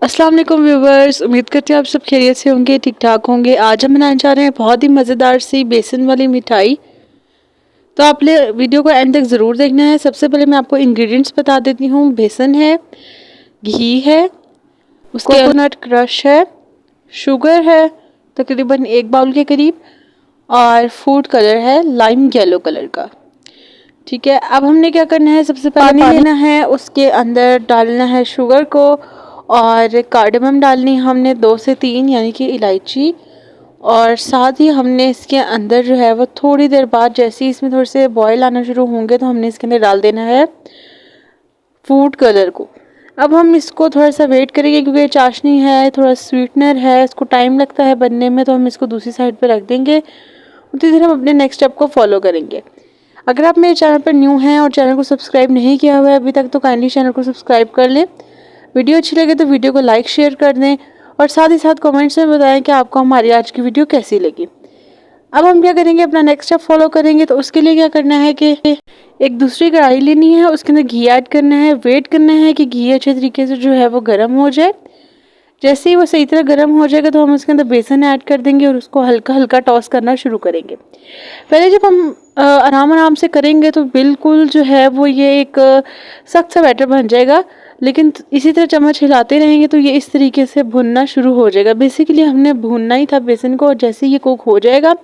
अस्सलाम वालेकुम व्यूवर्स, उम्मीद करती हूँ आप सब खैरियत से होंगे, ठीक ठाक होंगे। आज हम बनाने जा रहे हैं बहुत ही मज़ेदार सी बेसन वाली मिठाई। तो आपने वीडियो को एंड तक ज़रूर देखना है। सबसे पहले मैं आपको इंग्रेडिएंट्स बता देती हूँ। बेसन है, घी है, उसके कोकोनट क्रश है, शुगर है तकरीबन 1 बाउल के करीब, और फूड कलर है लाइम येलो कलर का। ठीक है, अब हमने क्या करना है, सबसे पहले पानी लेना है, उसके अंदर डालना है शुगर को, और कार्डमम डालनी है हमने 2 से 3 यानी कि इलायची, और साथ ही हमने इसके अंदर जो है वो थोड़ी देर बाद जैसे ही इसमें थोड़े से बॉयल आना शुरू होंगे तो हमने इसके अंदर डाल देना है फूड कलर को। अब हम इसको थोड़ा सा वेट करेंगे क्योंकि ये चाशनी है, थोड़ा स्वीटनर है, इसको टाइम लगता है बनने में, तो हम इसको दूसरी साइड पे रख देंगे। उसी तरह हम अपने नेक्स्ट स्टेप को फॉलो करेंगे। अगर आप मेरे चैनल पर न्यू हैं और चैनल को सब्सक्राइब नहीं किया हुआ है अभी तक तो काइंडली चैनल को सब्सक्राइब कर लें। वीडियो अच्छी लगे तो वीडियो को लाइक शेयर कर दें, और साथ ही साथ कमेंट्स में बताएं कि आपको हमारी आज की वीडियो कैसी लगी। अब हम क्या करेंगे, अपना नेक्स्ट स्टेप फॉलो करेंगे। तो उसके लिए क्या करना है कि एक दूसरी कढ़ाई लेनी है, उसके अंदर घी ऐड करना है, वेट करना है कि घी अच्छे तरीके से जो है वो गर्म हो जाए। जैसे ही वो सही तरह गर्म हो जाएगा तो हम उसके अंदर बेसन ऐड कर देंगे और उसको हल्का हल्का टॉस करना शुरू करेंगे। पहले जब हम आराम आराम से करेंगे तो बिल्कुल जो है वो ये एक सख्त सा बैटर बन जाएगा, लेकिन इसी तरह चम्मच हिलाते रहेंगे तो ये इस तरीके से भुनना शुरू हो जाएगा। बेसिकली हमने भूनना ही था बेसन को, और जैसे ही ये कुक हो जाएगा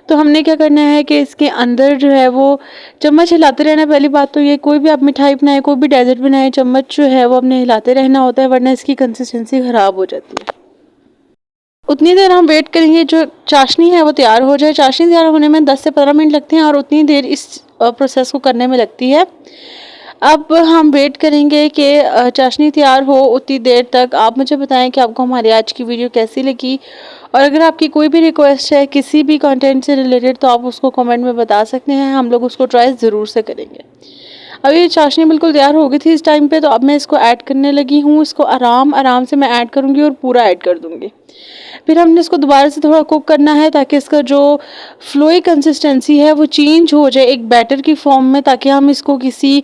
तो हमने क्या करना है कि इसके अंदर जो है वो चम्मच हिलाते रहना। पहली बात तो ये, कोई भी आप मिठाई बनाए, कोई भी डेजर्ट बनाए, चम्मच जो है वो अपने हिलाते रहना होता है, वरना इसकी कंसिस्टेंसी ख़राब हो जाती है। उतनी देर हम वेट करेंगे जो चाशनी है वो तैयार हो जाए। चाशनी तैयार होने में 10 से 15 मिनट लगते हैं, और उतनी देर इस प्रोसेस को करने में लगती है। अब हम वेट करेंगे कि चाशनी तैयार हो। उतनी देर तक आप मुझे बताएं कि आपको हमारी आज की वीडियो कैसी लगी, और अगर आपकी कोई भी रिक्वेस्ट है किसी भी कंटेंट से रिलेटेड तो आप उसको कमेंट में बता सकते हैं, हम लोग उसको ट्राई ज़रूर से करेंगे। अब ये चाशनी बिल्कुल तैयार हो गई थी इस टाइम पे, तो अब मैं इसको ऐड करने लगी हूँ। इसको आराम आराम से मैं ऐड करूँगी और पूरा ऐड कर दूँगी। फिर हमने इसको दोबारा से थोड़ा कुक करना है ताकि इसका जो फ्लोई कंसिस्टेंसी है वो चेंज हो जाए एक बैटर की फॉर्म में, ताकि हम इसको किसी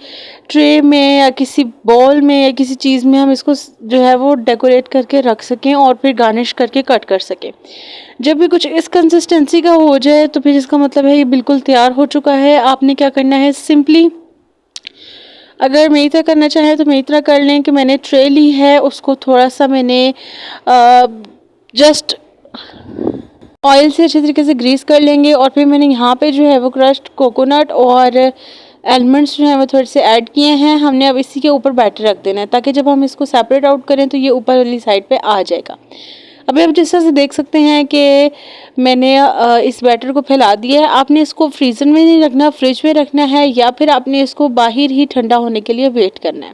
ट्रे में या किसी बॉल में या किसी चीज़ में हम इसको जो है वो डेकोरेट करके रख सकें और फिर गार्निश करके कट कर सकें। जब भी कुछ इस कंसिस्टेंसी का हो जाए तो फिर इसका मतलब है ये बिल्कुल तैयार हो चुका है। आपने क्या करना है, सिंपली अगर मेरी तरह करना चाहें तो मेरी तरह कर लें कि मैंने ट्रे ली है, उसको थोड़ा सा मैंने जस्ट ऑयल से अच्छे तरीके से ग्रीस कर लेंगे, और फिर मैंने यहाँ पे जो है वो क्रश्ड कोकोनट और आलमंड्स जो है वो थोड़े से ऐड किए हैं। हमने अब इसी के ऊपर बैटर रख देना है ताकि जब हम इसको सेपरेट आउट करें तो ये ऊपर वाली साइड पे आ जाएगा। अभी आप जिस तरह से देख सकते हैं कि मैंने इस बैटर को फैला दिया है। आपने इसको फ्रीज़र में नहीं रखना, फ्रिज में रखना है, या फिर आपने इसको बाहर ही ठंडा होने के लिए वेट करना है।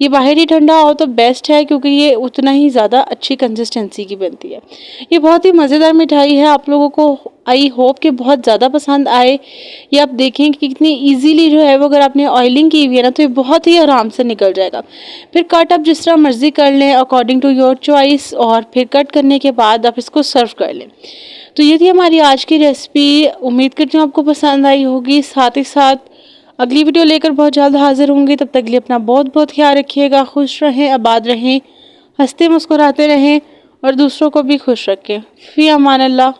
ये बाहर ही ठंडा हो तो बेस्ट है, क्योंकि ये उतना ही ज़्यादा अच्छी कंसिस्टेंसी की बनती है। ये बहुत ही मज़ेदार मिठाई है, आप लोगों को आई होप कि बहुत ज़्यादा पसंद आए। ये आप देखें कि कितनी इजीली जो है वो, अगर आपने ऑयलिंग की हुई है ना तो ये बहुत ही आराम से निकल जाएगा। फिर कट आप जिस तरह मर्ज़ी कर लें अकॉर्डिंग टू योर चॉइस, और फिर कट करने के बाद आप इसको सर्व कर लें। तो ये थी हमारी आज की रेसिपी। उम्मीद करती हूँ आपको पसंद आई होगी। साथ ही साथ अगली वीडियो लेकर बहुत जल्द हाजिर होंगी। तब तक के लिए अपना बहुत बहुत ख्याल रखिएगा। खुश रहें, आबाद रहें, हंसते मुस्कुराते रहें, और दूसरों को भी खुश रखें। फ़ी अमान अल्लाह।